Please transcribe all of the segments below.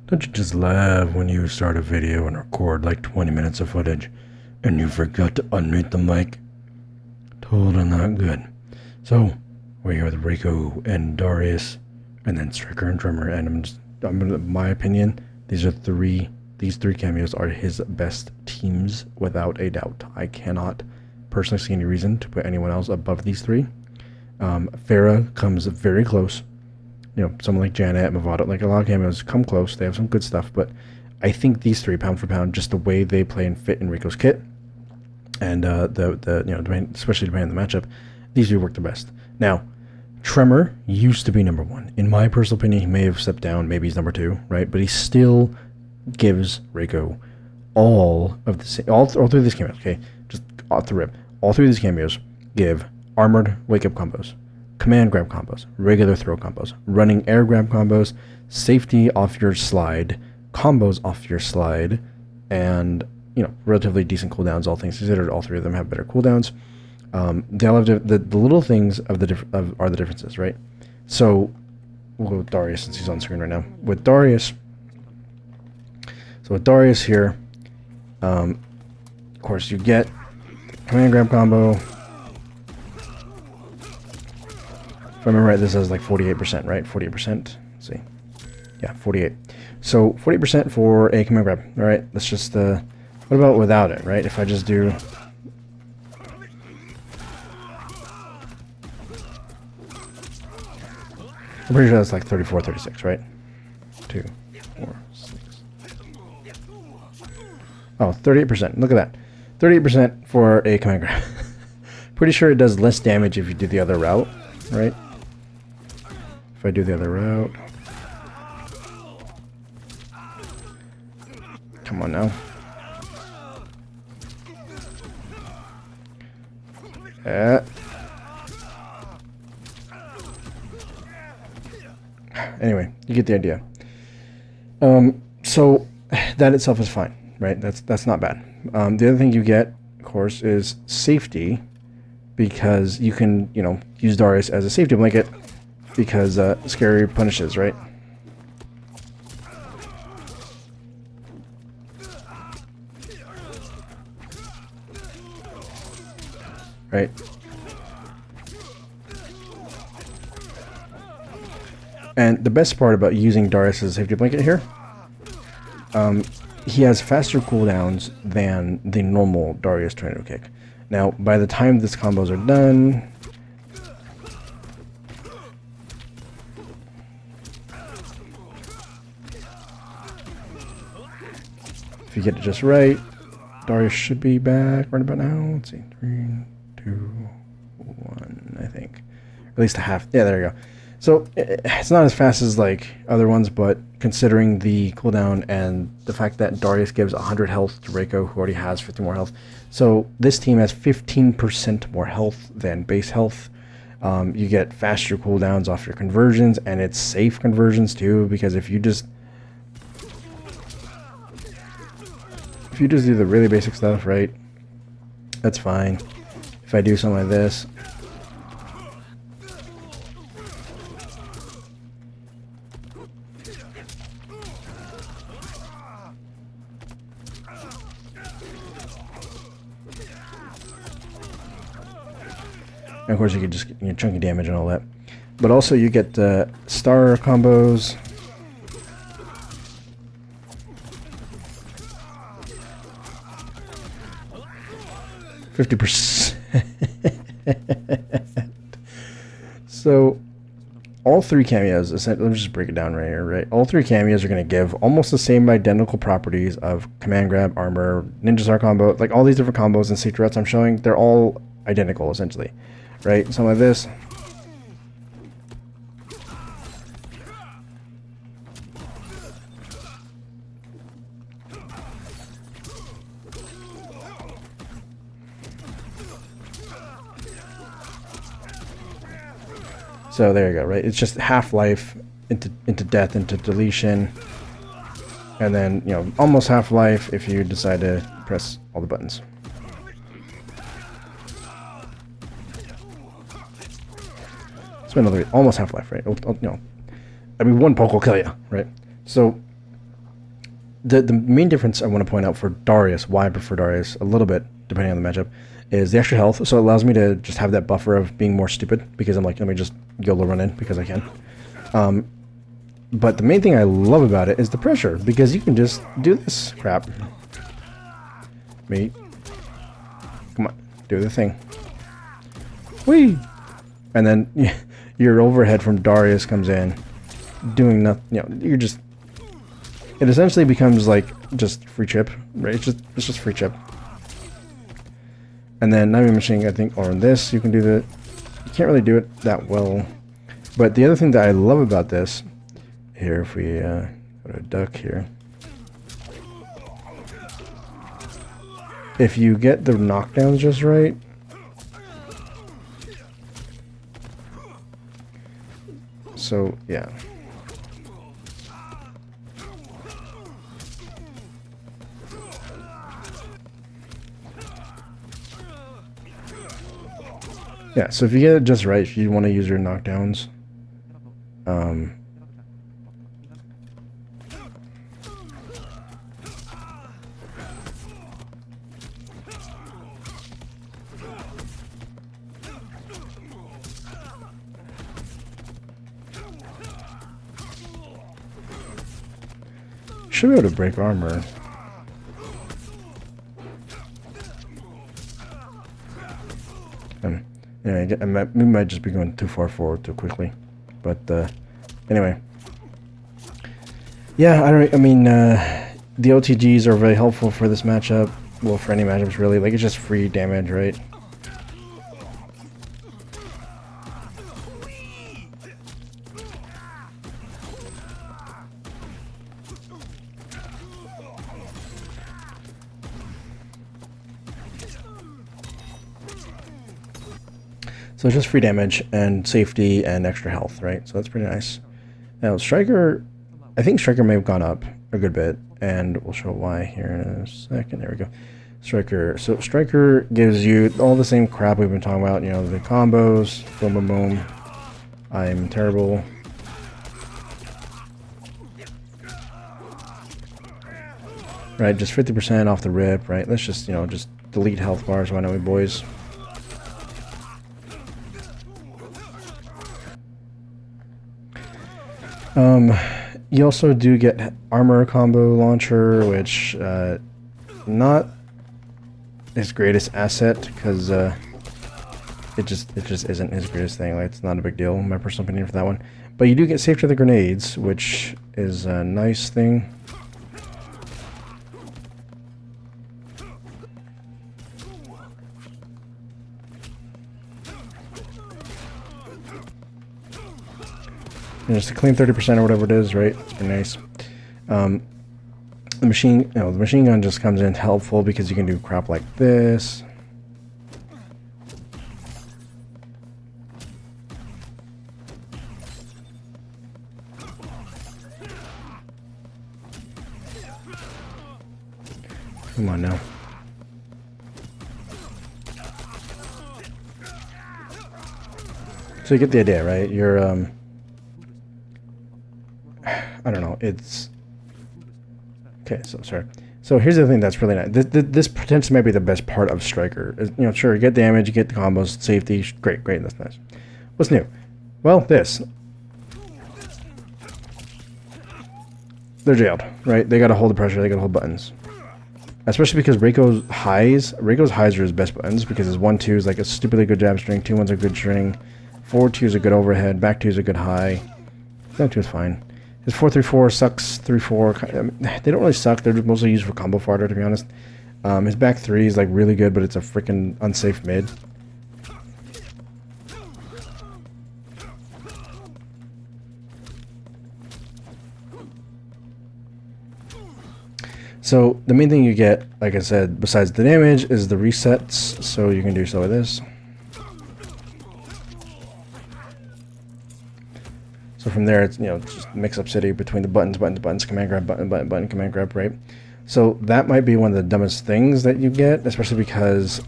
Don't you just love when you start a video and record like 20 minutes of footage and you forgot to unmute the mic? Totally not good. So, we're here with Reiko and Darius, and then Stryker and Tremor, and in my opinion, these three cameos are his best teams without a doubt. I cannot personally see any reason to put anyone else above these three. Farah comes very close. You know, someone like Janet, Movado, like a lot of cameos come close. They have some good stuff, but I think these three, pound for pound, just the way they play and fit in Reiko's kit, and especially depending on the matchup, these three work the best. Now, Tremor used to be number one. In my personal opinion, he may have stepped down. Maybe he's number two, right? But he still gives Reiko all three of these cameos. Okay, just off the rip, all three of these cameos give armored wake up combos, command grab combos, regular throw combos, running air grab combos, safety off your slide, combos off your slide, and relatively decent cooldowns. All things considered, all three of them have better cooldowns. They all have the little things are the differences, right? So we'll go with Darius since he's on screen right now. With Darius here, of course you get command grab combo. If I remember right, this has like 48%, right? 48%. Let's see. Yeah, 48. So 40% for a command grab. All right, let's just what about without it, right? If I just do I'm pretty sure that's like 34, 36, right? 2, 4, 6. Oh, 38%. Look at that. 38% for a command grab. Pretty sure it does less damage if you do the other route, right? If I do the other route. Come on now. Anyway, you get the idea. So that itself is fine, right? That's not bad. The other thing you get, of course, is safety, because you can, use Darrius as a safety blanket, because scary punishes, right? Right. And the best part about using Darius as a safety blanket here, he has faster cooldowns than the normal Darius tornado kick. Now, by the time these combos are done, if you get it just right, Darius should be back right about now. Let's see, 3, 2, 1, I think. At least a half. Yeah, there you go. So it's not as fast as like other ones, but considering the cooldown and the fact that Darius gives 100 health to Reiko, who already has 50 more health. So this team has 15% more health than base health. You get faster cooldowns off your conversions, and it's safe conversions too, because if you just do the really basic stuff, right, that's fine. If I do something like this, and of course you can just get chunky damage and all that, but also you get star combos. %. So all three cameos, let me just break it down right here, right? All three cameos are going to give almost the same identical properties of command grab, armor, ninja star combo, like all these different combos and safety routes I'm showing, they're all identical essentially, right? Something like this. So there you go, right? It's just half-life into death, into deletion, and then, almost half-life if you decide to press all the buttons. It's been another almost half-life, right? One poke will kill you, right? So the main difference I want to point out for Darius, why I prefer Darius a little bit, depending on the matchup, is the extra health. So it allows me to just have that buffer of being more stupid, because I'm like, let me just YOLO run in because I can. But the main thing I love about it is the pressure, because you can just do this crap. Me. Come on, do the thing. Whee! And then your overhead from Darius comes in, doing nothing. You know, you're just. It essentially becomes like just free chip, right? It's just free chip. And then Nami Machine, I think, or in this, you can do the. You can't really do it that well. But the other thing that I love about this, here, if we go to duck here, if you get the knockdowns just right, so yeah. Yeah, so if you get it just right, if you want to use your knockdowns, should be able to break armor. Yeah, we might just be going too far forward too quickly, but anyway. Yeah, I mean, the OTGs are very helpful for this matchup. Well, for any matchups really. Like, it's just free damage, right? So it's just free damage and safety and extra health, right? So that's pretty nice. Now, Stryker, I think Stryker may have gone up a good bit, and we'll show why here in a second. There we go. Stryker. So Stryker gives you all the same crap we've been talking about, you know, the combos, boom, boom, boom. I'm terrible. Right, just 50% off the rip, right? Let's just, you know, just delete health bars, why don't we, boys? You also do get armor combo launcher, which not his greatest asset, because it just isn't his greatest thing. Like, it's not a big deal, in my personal opinion, for that one. But you do get safe to the grenades, which is a nice thing. And just a clean 30% or whatever it is, right? It's pretty nice. The machine gun just comes in helpful because you can do crap like this. Come on now. So you get the idea, right? You're I don't know, it's... Okay, so sorry. So here's the thing that's really nice. This potentially might be the best part of Stryker. You know, sure, you get damage, you get the combos, safety, great, that's nice. What's new? Well, this. They're jailed, right? They gotta hold the pressure, they gotta hold buttons. Especially because Reiko's highs are his best buttons, because his 1-2 is like a stupidly good jab string, 2-1's a good string, 4-2 is a good overhead, back 2 is a good high. That 2 is fine. His 4-3-4 sucks, 3-4. They don't really suck. They're mostly used for combo farter, to be honest. His back 3 is like really good, but it's a freaking unsafe mid. So the main thing you get, like I said, besides the damage, is the resets. So you can do so with this. So from there, it's, you know, just mix up city between the buttons, command grab, button, command grab, right? So that might be one of the dumbest things that you get, especially because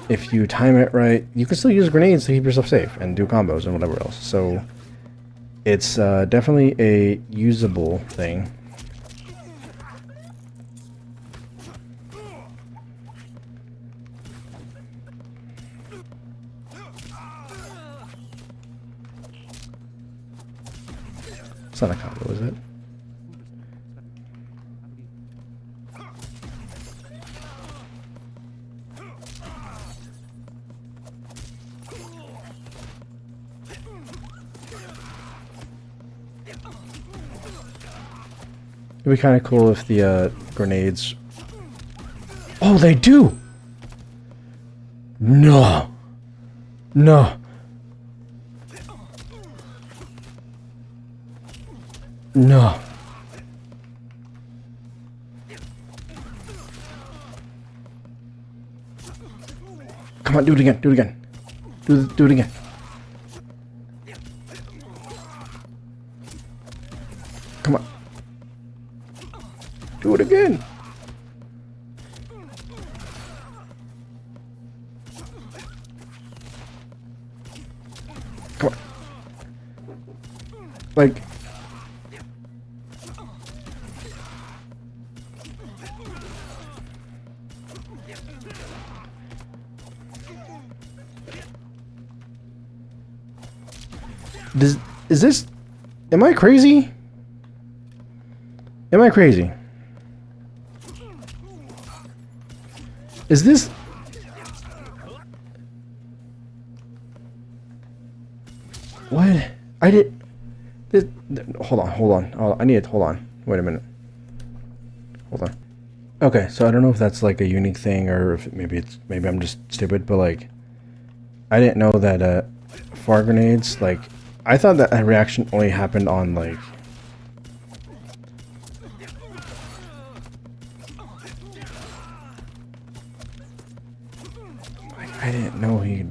if you time it right, you can still use grenades to keep yourself safe and do combos and whatever else. So it's definitely a usable thing. It's not a combo, is it? It'd be kind of cool if the grenades... Oh, they do! No! No! No! Come on, do it again, do it again. Do it again. Come on. Do it again. Come on. Like... Is this... Am I crazy? Am I crazy? Is this... What? I did... This, hold on. Oh, I need to... Hold on. Wait a minute. Hold on. Okay, so I don't know if that's like a unique thing or if maybe I'm just stupid, but like... I didn't know that fire grenades, like... I thought that reaction only happened on like... I didn't know he...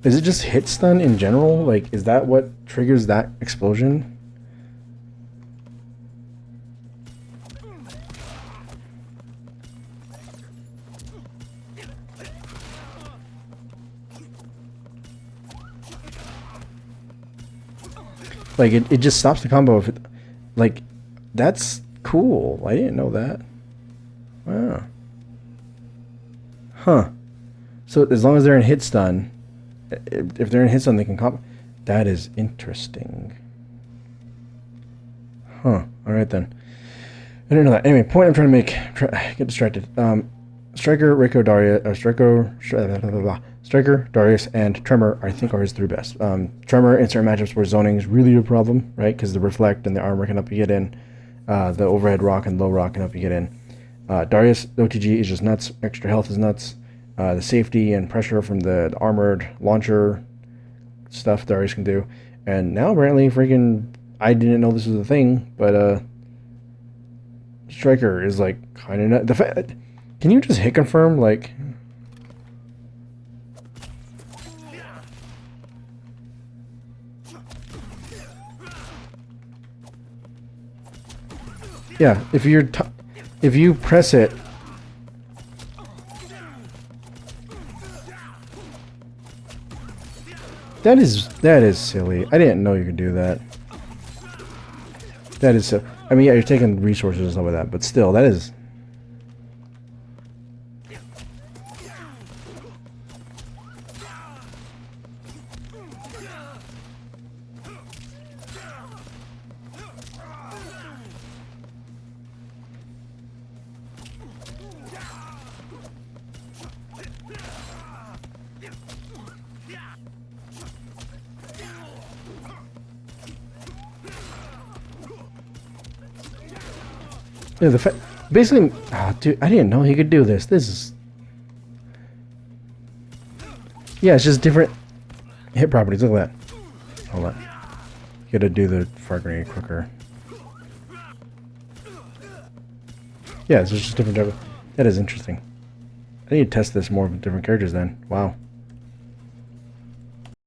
Is it just hit stun in general? Like, is that what triggers that explosion? Like, it just stops the combo if it... Like, that's cool. I didn't know that. Wow. Huh. So, as long as they're in hit stun... If they're in hit stun, they can combo... That is interesting. Huh. Alright then. I didn't know that. Anyway, point I'm trying to make... Get distracted. Stryker, Reiko, Darius... Stryker, Darius, and Tremor, I think, are his three best. Tremor in certain matchups where zoning is really a problem, right? Because the reflect and the armor can help you get in. The overhead rock and low rock can help you get in. Darius, OTG is just nuts. Extra health is nuts. The safety and pressure from the armored launcher stuff Darius can do. And now, apparently, freaking... I didn't know this was a thing, but Stryker is, like, kind of nuts. Can you just hit confirm, like... Yeah, if you press it, that is silly. I didn't know you could do that. That is so. I mean, yeah, you're taking resources and stuff like that, but still, that is. Yeah, basically, dude, I didn't know he could do this. This is, yeah, it's just different hit properties. Look at that. Hold on, you gotta do the fire grenade quicker. Yeah, it's just different. That is interesting. I need to test this more with different characters then. Wow.